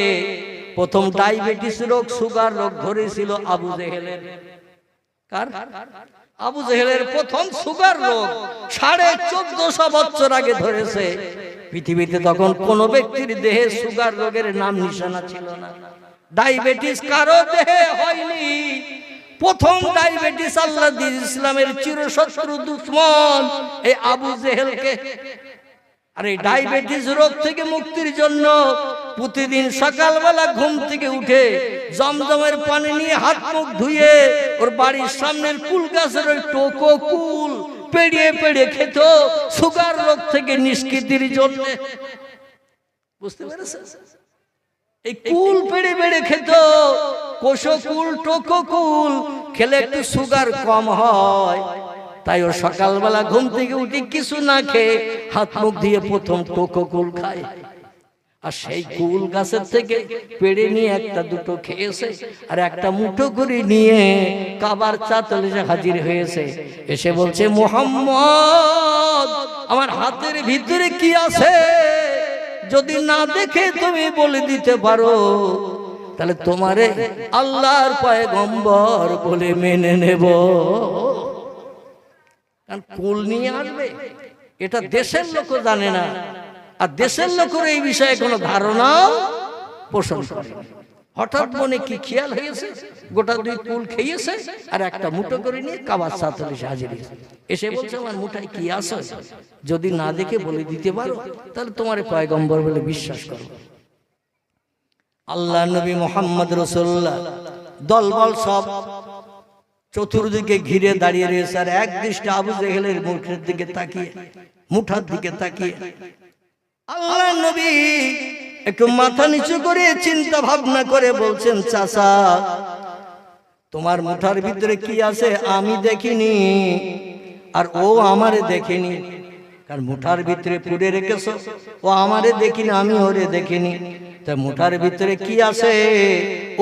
প্রথম ডায়াবেটিস রোগ, সুগার রোগ ধরেছিল আবু জেহেলের। কার? আবু জেহেলের প্রথম সুগার রোগ 1450 বছর আগে ধরেছে। পৃথিবীতে তখন কোন ব্যক্তির দেহে সুগার রোগের নাম নিশানা ছিল না। ডায়াবেটিস কারো দেহে হয়নি। প্রথম ডায়াবেটিস আল্লাহ দিন ইসলামের চিরশত্রু দুশমন এই আবু জেহেলকে। আর এই ডায়াবেটিস রোগ থেকে মুক্তির জন্য প্রতিদিন সকালবেলা ঘুম থেকে উঠে জমজমের পানি নিয়ে হাত মুখ ধুয়ে ওর বাড়ির সামনের কুল গাছের ওই টোকো কুল পেড়িয়ে পেড়িয়ে খেত সুগার রোগ থেকে নিষ্কৃতির জন্য। বুঝতে পেরেছেন? এই কুল পেড়ে পেড়ে খেত, কোষো কুল, টোকো কুল খেলে একটু সুগার কম হয়। তাই ও সকালবেলা ঘুম থেকে উঠে কিছু না খেয়ে হাত মুখ দিয়ে প্রথম টোকো কুল খায়। আর সেই কুল গাছের থেকে পেড়ে নিয়ে একটা দুটো খেয়েছে, আর একটা মুঠো করে নিয়ে কাবার চাতলে হাজির হয়েছে। এসে বলছে, মুহাম্মদ আমার হাতের ভিতরে কি আছে যদি না দেখে তুমি বলে দিতে পারো তাহলে তোমারে আল্লাহর পয়গম্বর বলে মেনে নেব। কারণ কুল নিয়ে আসবে এটা দেশের লোকও জানে না, আর দেশের লোকের এই বিষয়ে কোনো ধারণাও পোষণ করে। হঠাৎ মনে কি খেয়াল হয়েছে, গোটা 2 কুল খেয়েছে আর একটা মুঠো করে নিয়ে কাবার সাথে হাজির হয়েছে। এসে বলছে আমার মুঠায় কি আছে, যদি না দেখে বলে দিতে পারো তাহলে তোমার পয়গম্বর বলে বিশ্বাস করো। আল্লাহ নবী মোহাম্মদ রাসূলুল্লাহ দলবল সব চতুর্দিকে ঘিরে দাঁড়িয়ে রয়েছে, আর এক দৃষ্টি আবু জেহেলের মুখের দিকে তাকিয়ে, মুঠার দিকে তাকিয়ে আল্লাহ নবী একটু মাথা নিচু করে চিন্তা ভাবনা করে বলছেন, চাচা তোমার মুঠার ভিতরে কি আছে আমি দেখিনি, আর ও আমারে দেখেনি, কারণ মুঠার ভিতরে পুরে রেখেছো, ও আমারে দেখিনি আমি ওরে দেখিনি। তা মুঠার ভিতরে কি আছে,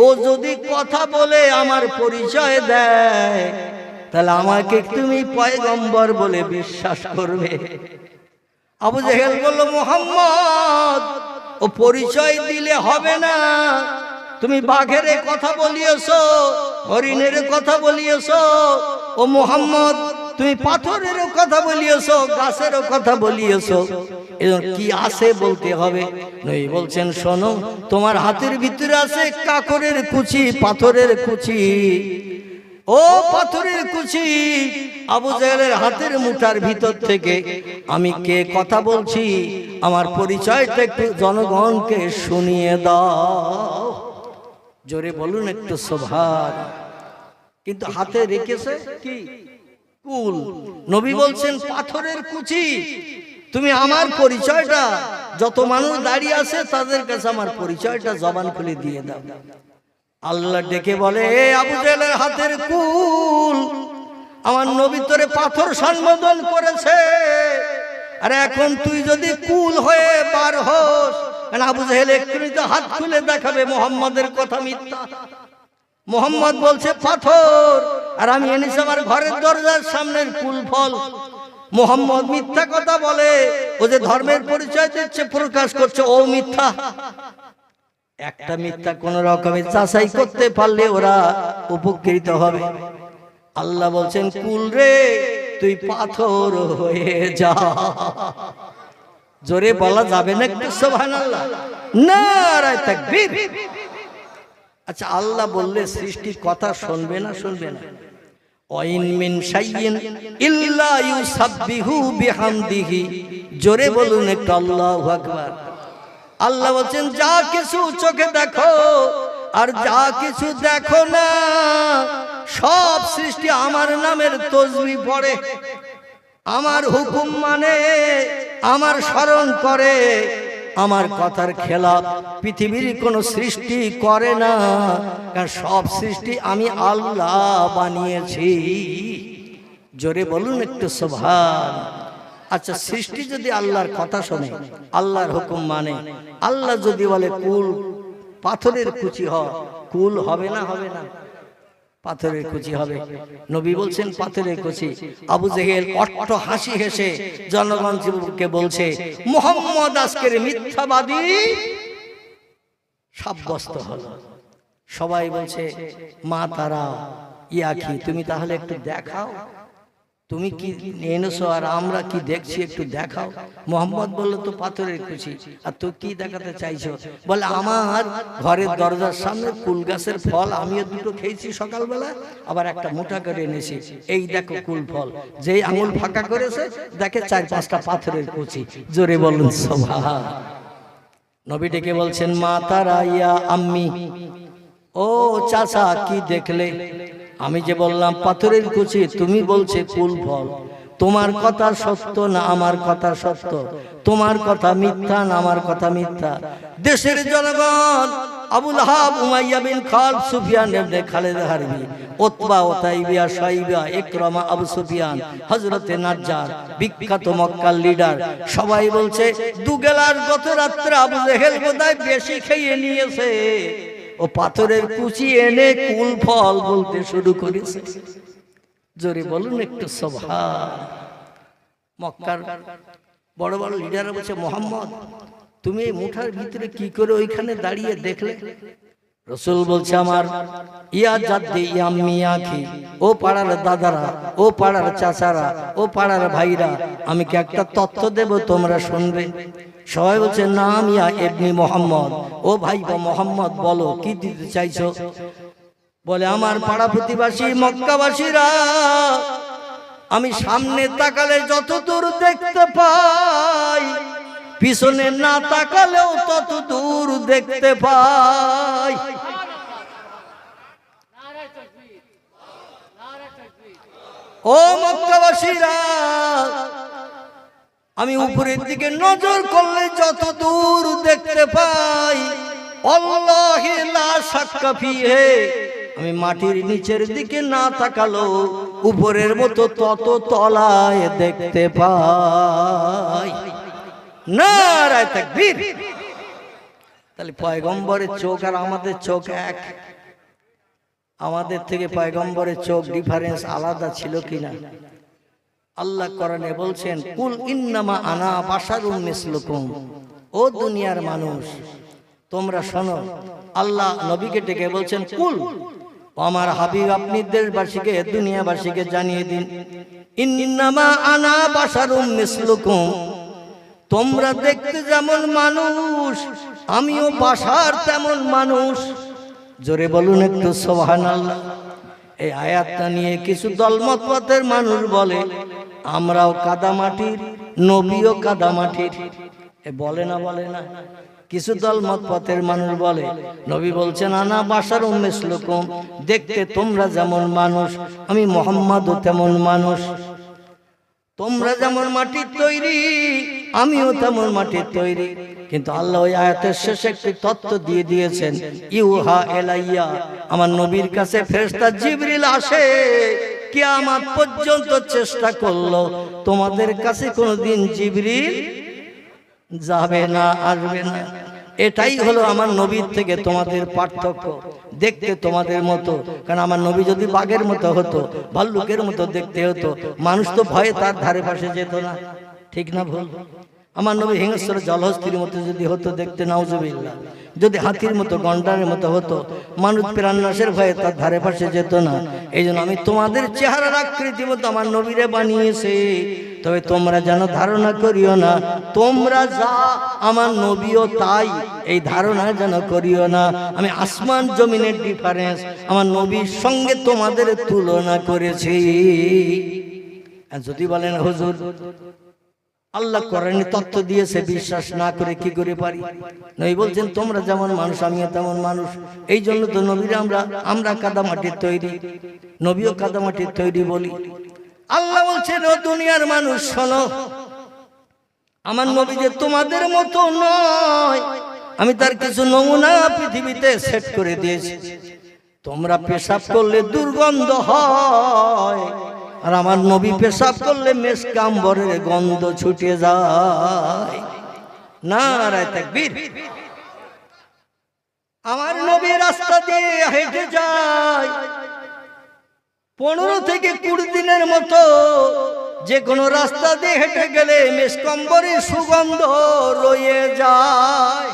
ও যদি কথা বলে আমার পরিচয় দেয় তাহলে আমাকে তুমি পয়গম্বর বলে বিশ্বাস করবে। আবু জেহেল বলল, মুহাম্মদ ও পরিচয় দিলে হবে না, তুমি বাঘের কথা বলিয়েছো, হরিণের কথা বলিয়েছো, ও মুহাম্মদ তুমি পাথরের কথা বলিয়েছো, গাছের কথা বলিয়েছো, এর কি আছে বলতে হবে। নবী বলছেন, শোনো তোমার হাতের ভিতরে আছে কাকরের কুচি, পাথরের কুচি, ও পাথরের কুচি, আবু জেহেলের হাতের মুঠার ভিতর থেকে আমি কে কথা বলছি আমার পরিচয়টা একটু জনগণকে শুনিয়ে দাও। জোরে বলুন একটু সুবহান। কিন্তু হাতে রেখেছে কি, কুল। নবী বলছেন পাথরের কুচি, তুমি আমার পরিচয়টা, যত মানুষ দাঁড়িয়ে আছে তাদের কাছে আমার পরিচয়টা জবান খুলে দিয়ে দাও। আল্লাহ ডেকে বলে, আবু জেহেলের হাতের কুল, আমার নবী তোরে পাথর সম্বোধন করেছে, আর এখন তুই যদি কুল হয়ে বার হোস, আবু জেহেল এক্ষুনি তো হাত খুলে দেখাবে মোহাম্মদের কথা মিথ্যা। মোহাম্মদ বলছে পাথর, আর আমি এনেছি আমার ঘরের দরজার সামনের কুল ফল। মোহাম্মদ মিথ্যা কথা বলে, ও যে ধর্মের পরিচয় দিচ্ছে, প্রকাশ করছে, ও মিথ্যা। একটা মিথ্যা কোন রকমের যাচাই করতে পারলে ওরা উপকৃত হবে। আল্লাহ বলছেন, কুল রে তুই পাথর হয়ে যা। জোরে বলা যাবে না একটু সুবহানাল্লাহ, নারায়ে তাকবীর। আচ্ছা, আল্লাহ বললে সৃষ্টির কথা শুনবে না, শুনবে না? ওয়াইন মিন শাইইন ইল্লা ইউসাব্বিহু বিহামদিহি। জোরে বলুন একটু আল্লাহু আকবার। আল্লাহ বলছেন, যা কিছু চোখে দেখো আর যা কিছু দেখো না, সব সৃষ্টি আমার নামের তাসবিহ পড়ে, আমার হুকুম মানে, আমার স্মরণ করে, আমার কথার খেলাফ পৃথিবীর কোনো সৃষ্টি করে না, কারণ সব সৃষ্টি আমি আল্লাহ বানিয়েছি। জোরে বলুন একটু সুবহান। আচ্ছা, সৃষ্টি যদি আল্লাহর কথা শোনে, আল্লাহর হুকুম মানে, আল্লাহ যদি বলে কুল, পাথরের কুচি হয়, কুল হবে না? হবে না? পাথরের কুচি হবে। নবী বলছেন পাথরের কুচি। আবু জেহেল অট্ট হাসি হেসে জনগণকে বলছে, মুহাম্মদ আজকের মিথ্যাবাদী সাব্যস্ত হলো। সবাই বলছে, মা তারা ইয়াকি, তুমি তাহলে একটু দেখাও, তুমি কি এনেছো আর আমরা কি দেখছি, একটু দেখাও। মোহাম্মদ বলল, তো পাথরের কুচি, আর তো কি দেখাতে চাইছো? বলে, আমার ঘরের দরজার সামনে কুল গাছের ফল, আমিও দুটো খেয়েছি সকালবেলা, আবার একটা মোটা করে এনেছি, এই দেখো কুল ফল। যেই আঙুল ফাঁকা করেছে দেখে 4-5টা পাথরের কুচি। জোরে বলুন সুবহান। নবী ডেকে বলছেন, মা তারা ইয়া আম্মি, ও চাচা কি দেখলে? আমি যে বললাম পাথরের কুচি, তুমি বলছে কুল ফল। তোমার কথা সত্য না আমার কথা সত্য? তোমার কথা মিথ্যা না আমার কথা মিথ্যা? দেশের জনগণ আবু লাহাব, উমাইয়া বিন খালদ, সুফিয়ান ইবনে খালিদ হারবি, উতবা, উতাইবা, শাইবা, ইকরামা, আবু সুফিয়ান, হযরতে নাজ্জার, বিখ্যাত মক্কার লিডার, সবাই বলছে দুগেলার গত রাত্রে আবু জেহেল বোধহয় বেশি খেয়ে নিয়েছে, ও পাথরের কুচি এনে কুল ফল বলতে শুরু করেছে। জোরে বলুন একটু সুবহান। মক্কার বড় বড় লিডাররা বলছে, মুহাম্মদ তুমি এই মুঠার ভিতরে কি করে ওইখানে দাঁড়িয়ে দেখলে? রাসূল বলছে, আমার ইয়া জাদ্দি ইয়া আম্মি আখি, ও পাড়ার দাদারা, ও পাড়ার চাচারা, ও পাড়ার ভাইরা, আমি কি একটা তথ্য দেব, তোমরা শুনবে? সবাই বলছে নাম ইয়া ইবনে মোহাম্মদ। ও ভাই বা মোহাম্মদ বলো কি দিতে চাইছো? বলে আমার পাড়া প্রতিবাসী মক্কাবাসীরা, আমি সামনে তাকালে যত দূর দেখতে পাই, পিছনে না তাকালেও তত দূর দেখতে পাই। ও মক্কাবাসীরা, আমি উপরের দিকে নজর করলে যত দূর দেখতে পাই, আল্লাহি লা শাক্কা ফিহে, আমি মাটির নিচের দিকে না তাকালো উপরের মতো তত তলায় দেখতে পাই। নারায়ে তাকবীর। তাহলে পয়গম্বরের চোখ আর আমাদের চোখ এক? আমাদের থেকে পয়গম্বরের চোখ ডিফারেন্স আলাদা ছিল কিনা? আল্লাহ কোরআনে বলছেন কুল ইন্নামা আনা বাশারুম মিসলুকুম, ও দুনিয়ার মানুষ তোমরা শোনো। আল্লাহ নবীকে ডেকে বলছেন কুল, আমার হাবিব আপনি দেশবাসীকে দুনিয়াবাসীকে জানিয়ে দিন, ইন্নামা আনা বাশারুম মিসলুকুম, তোমরা দেখতে যেমন মানুষ আমিও বাশার তেমন মানুষ। জোরে বলুন একটু সুবহানাল্লাহ। এই আয়াতটা নিয়ে কিছু দলমত পথের মানুষ বলে আমরাও কাদামাটির, নবীও কাদামাটির। এ বলে না বলে না? কিছু দলমত পথের মানুষ বলে নবী বলছেন আনা বাশারুম মিসলুকুম, দেখতে তোমরা যেমন মানুষ আমি মুহাম্মদও তেমন মানুষ। তোমরা যেমন মাটির তৈরি আমিও তেমন মাটির তৈরি। কিন্তু আল্লাহ ওই আয়াতের শেষে একটি তত্ত্ব দিয়ে দিয়েছেন, ইউহা এলাইয়া, আমার নবীর কাছে ফেরেশতা জিবরিল আসে, কিয়ামত পর্যন্ত চেষ্টা করলো তোমাদের কাছে কোনোদিন জিবরিল যাবে না, আসবে না। এটাই হলো আমার নবীর থেকে তোমাদের পার্থক্য, দেখতে তোমাদের মতো। কারণ আমার নবী যদি বাঘের মতো হতো, ভাল্লুকের মতো দেখতে হতো, মানুষ তো ভয়ে তার ধারে পাশে যেত না। ঠিক না ভুল? আমার নবী হিংস্র জলহস্তির মতো যদি হতো দেখতে, নাউজুবিল্লাহ, যদি হাতির মতো গন্ডারের মতো হতো, মানুষ প্রাণনাশের ভয়ে তার ধারে পাশে যেত না। এই জন্য আমি তোমাদের চেহারার আকৃতি মতো আমার নবীরে বানিয়েছে। তবে তোমরা যেন ধারণা করিও না তোমরা যা আমার নবীও তাই, এই ধারণা যেন করিও না আমি আসমান জমিনের ডিফারেন্স আমার নবীর সঙ্গে তোমাদের তুলনা করেছি। আর যদি বলেন হুজুর আল্লাহ কোরআনে তত্ত্ব দিয়েছে, বিশ্বাস না করে কি করে পারি? নবী বলছেন তোমরা যেমন মানুষ আমিও তেমন মানুষ। এই জন্য তো নবীরা আমরা কাদামাটির তৈরি, নবীও কাদামাটির তৈরি বলি। আল্লাহ বলছেন ও দুনিয়ার মানুষ শোনো, আমার নবী যে তোমাদের মতো নয়, আমি তার কিছু নমুনা পৃথিবীতে সেট করে দিয়েছি। তোমরা পেশাব করলে দুর্গন্ধ হয়, আর আমার নবী পেশাব করলে মেসকাম্বরের গন্ধ ছুটে যায়। নারায়ে তাকবীর। আমার নবী রাস্তা দিয়ে হেঁটে যায় 15 থেকে 20 দিনের মতো, যে কোনো রাস্তা দিয়ে হেঁটে গেলে মেসকাম্বরের সুগন্ধ রয়ে যায়।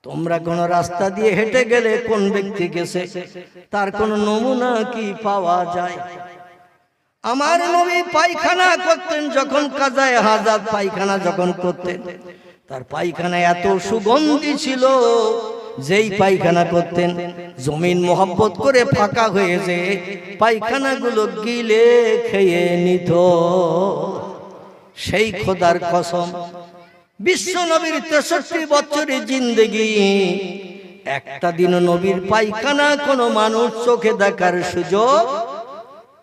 তোমরা কোন রাস্তা দিয়ে হেঁটে গেলে কোন ব্যক্তি গেছে তার কোন নমুনা কি পাওয়া যায়? আমার নবী পায়খানা করতেন যখন কাজায়ে হাজাত পায়খানা যখন করতেন, তার পায়খানা এত সুগন্ধি ছিল, যেই পায়খানা করতেন জমিন মোহাব্বত করে ফাঁকা হয়ে যে পায়খানাগুলো গিলে খেয়ে নিত। সেই খোদার কসম, বিশ্ব নবীর 63 বছরের জিন্দেগি, একটা দিন নবীর পায়খানা কোনো মানুষ চোখে দেখার সুযোগ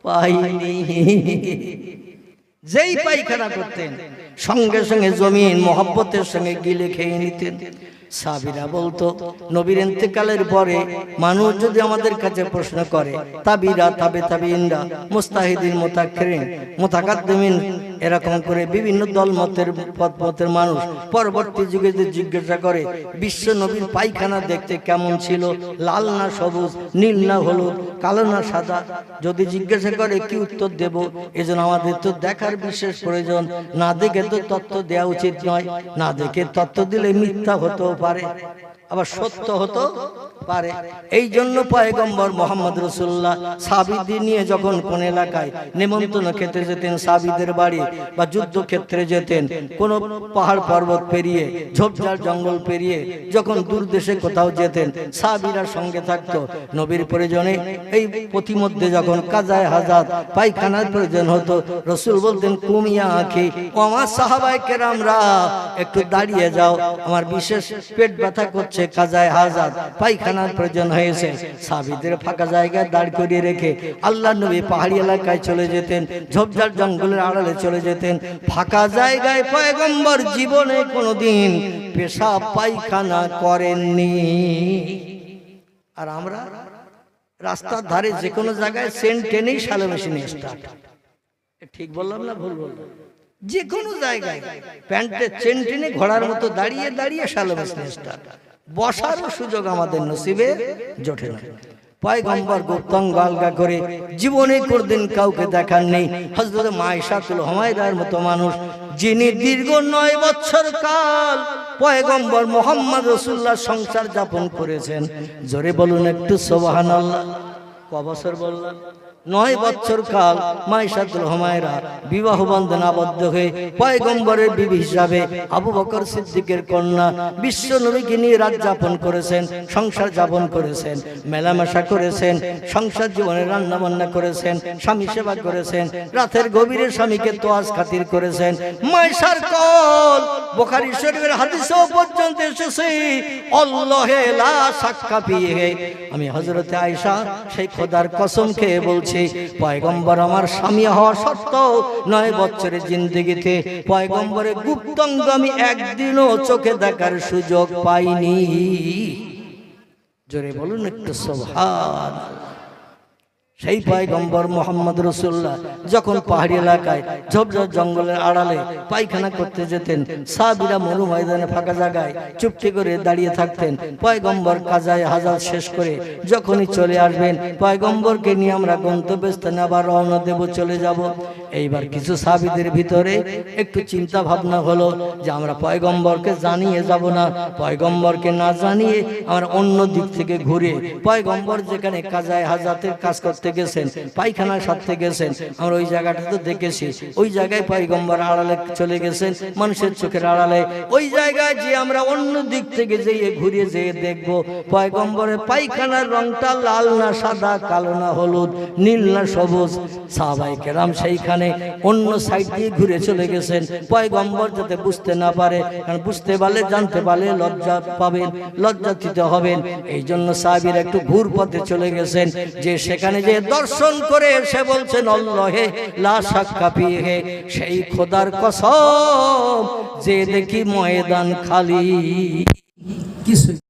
পাইনি। যেই পায়খানা করতেন সঙ্গে সঙ্গে জমিন মোহাব্বতের সঙ্গে গিলে খেয়ে নিতেন। সাহাবীরা বলতো নবীর ইন্তেকালের পরে মানুষ যদি আমাদের কাছে প্রশ্ন করে, তাবিরা তাবে তাবিইনরা মুস্তাহিদিন মুতাআখিরিন মুতাকাদ্দিমিন এরকম করে বিভিন্ন দল মতের মানুষ পরবর্তী যুগে যদি জিজ্ঞাসা করে বিশ্ব নবীর পায়খানা দেখতে কেমন ছিল, লাল না সবুজ, নীল না হলুদ, কালো না সাদা, যদি জিজ্ঞাসা করে কি উত্তর দেব? এজন্য আমাদের তো দেখার বিশেষ প্রয়োজন, না দেখে তো তত্ত্ব দেওয়া উচিত নয়, না দেখে তত্ত্ব দিলে মিথ্যা হতেও পারে, আবার সত্য হতো পারে। এই জন্য পয়গম্বর মোহাম্মদ রাসূলুল্লাহ সাহাবীদের নিয়ে যখন কোন এলাকায় নেমন্তন্ন খেতে যেতেন, সাহাবীদের বাড়ি বা যুদ্ধক্ষেত্রে যেতেন, কোন পাহাড় পর্বত পেরিয়ে ঝোপঝাড় জঙ্গল পেরিয়ে যখন দূর দেশে কোথাও যেতেন, সাহাবীরা সঙ্গে থাকতো। নবীর প্রয়োজনে এই পথিমধ্যে যখন কাজায়ে হাজাত পায়খানার প্রয়োজন হতো, রাসূল বলতেন কুমিয়া আখি, ও আমার সাহাবায়ে কেরামরা একটু দাঁড়িয়ে যাও, আমার বিশেষ পেট ব্যথা করছে, কাজায়ে হাজাত পায়খানার প্রয়োজন হয়েছে। সাহাবীদের ফাঁকা জায়গায় দাঁড় করিয়ে রেখে আল্লাহর নবী পাহাড়ি এলাকায় চলে যেতেন, ঝোপঝাড় জঙ্গলের আড়ালে চলে যেতেন। ফাঁকা জায়গায় পয়গম্বর জীবনে কোনোদিন পেশাব পায়খানা করেননি। আর আমরা রাস্তার ধারে যে কোনো জায়গায় সেন্ট টেনেই শ্যালো মেশিনে স্টার্ট। ঠিক বললাম না ভুল বললাম? যে কোনো জায়গায় প্যান্টের চেন টেনে ঘোড়ার মতো দাঁড়িয়ে দাঁড়িয়ে শ্যালো মেশিনে স্টার্ট। বসারও সুযোগ আমাদের নসিবে জোটে না। পয়গম্বর গুপ্তাঙ্গ আলগা করে জীবনে কোনদিন কাউকে দেখার নেই। হযরত মায়েশাতুল হুমায়রার মতো মানুষ, যিনি দীর্ঘ 9 বছর কাল পয়গম্বর মুহাম্মদ রাসূলুল্লাহ সংসার যাপন করেছেন। জোরে বলুন একটু সুবহানাল্লাহ। ক বছর বললাম? 9 বছর কাল মায়েশাতুল হুমায়রা বিবাহ বন্ধনে আবদ্ধ হয়ে পয়গম্বরের বিবি হিসাবে আবু বকর সিদ্দিকের কন্যা বিশ্ব নবীকে নিয়ে রাত যাপন করেছেন, সংসার যাপন করেছেন, মেলামেশা করেছেন, সংসার জীবনে রান্না বান্না করেছেন, স্বামী সেবা করেছেন, রাতের গভীরে স্বামীকে তোয়াজ খাতির করেছেন। মায়েশার কল বুখারী শরীফের হাদিসেও পর্যন্ত এসেছে, আল্লাহে লা শাক্কা ফিহি। আমি হযরতে আয়েশা সেই খোদার কসম খেয়ে বলছি, পয়গম্বর আমার স্বামী হওয়া সত্ত্বেও 9 বছরের জিন্দেগিতে পয়গম্বরের গুপ্তাঙ্গ আমি একদিনও চোখে দেখার সুযোগ পাইনি। জোরে বলুন একটু সুবহানাল্লাহ। সেই পয়গম্বর মুহাম্মদ রাসূলুল্লাহ যখন পাহাড়ি এলাকায় ঝোপঝাড় জঙ্গলের আড়ালে পায়খানা করতে যেতেন, সাহাবীরা মরু ময়দানে ফাঁকা জায়গায় চুপটি করে দাঁড়িয়ে থাকতেন। পয়গম্বর কাজায়ে হাজাত শেষ করে যখনই চলে আসবেন, পয়গম্বরকে নিয়ে আমরা গন্তব্যস্থানে আবার রওনা দেব, চলে যাব। এইবার কিছু সাহাবীদের ভিতরে একটু চিন্তা ভাবনা হলো যে আমরা পয়গম্বরকে জানিয়ে যাব না, পয়গম্বরকে না জানিয়ে আমরা অন্য দিক থেকে ঘুরে পয়গম্বর যেখানে কাজায়ে হাজাতের কাজ করতে গেছেন, পায়খানা সারতে গেছেন, আমরা ওই জায়গাটা তো দেখেছি, ওই জায়গায় পয়গম্বর আড়ালে চলে গেছেন, মানুষের চোখের আড়ালে। ওই জায়গায় যে আমরা অন্য দিক থেকে যেয়ে ঘুরে যেয়ে দেখবো পয়গম্বরের পায়খানার রংটা লাল না সাদা, কালো না হলুদ, নীল না সবুজ। সাহাবায়ে কেরাম সেইখানে অন্য সাইড দিয়ে ঘুরে চলে গেছেন, পয়গম্বর যাতে বুঝতে না পারে, কারণ বুঝতে পারলে জানতে পারলে লজ্জা পাবেন, লজ্জাতীত হবেন। এই জন্য সাহাবীরা একটু ঘুর পথে চলে গেছেন, যে সেখানে যে দর্শন করে এসে বলছেন আল্লাহে লা শাক্কা ফিহি, সেই খোদার কসম যে দেখি ময়দান খালি, কিছু